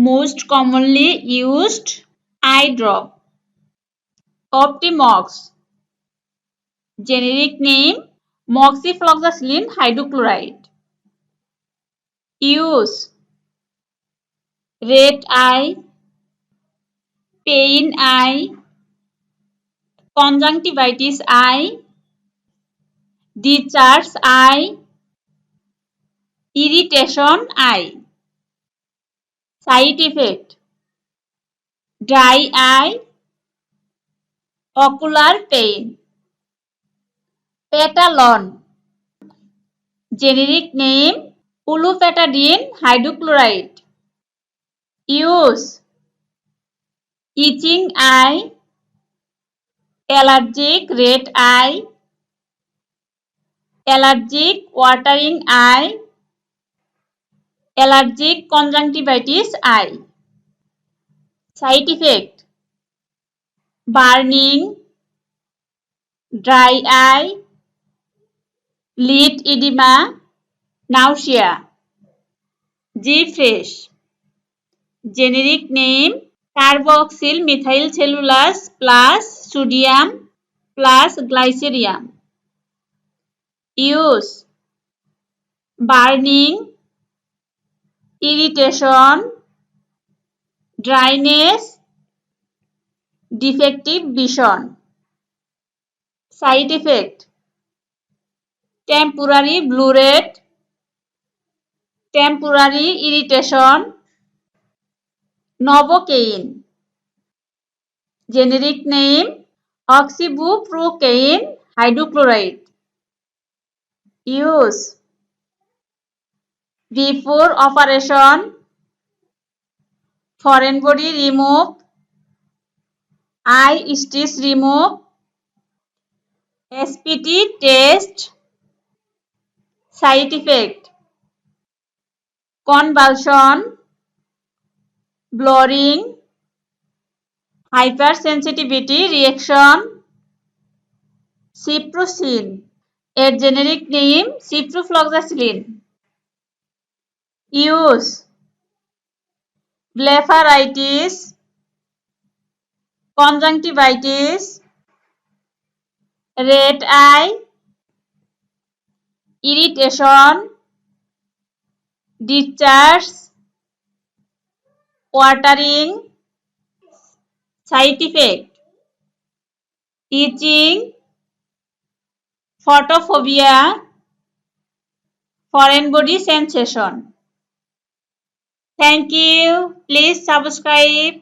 Most commonly used eye drop. Optimox. Generic name moxifloxacillin hydrochloride. Use: red eye, pain eye, conjunctivitis eye, discharge eye, irritation eye. Side effect: dry eye, ocular pain. Petalon. Generic name olopatadine hydrochloride. Use: itching eye, allergic red eye, allergic watering eye, allergic conjunctivitis eye. Side effect: burning, dry eye, lid edema, nausea. G-Fresh. Generic name carboxyl methyl cellulose plus sodium plus glycerium. Use: burning, irritation, dryness, defective vision. Side effect: temporary blue red, temporary irritation, novocaine. Generic name oxybuprocaine hydrochloride. Use: before operation, foreign body remove, eye stitch remove, SPT test. Side effect: convulsion, blurring, hypersensitivity reaction. Ciprocin. A generic name ciprofloxacillin. Use: blepharitis, conjunctivitis, red eye, irritation, discharge, watering. Side effect: itching, photophobia, foreign body sensation. Thank you. Please subscribe.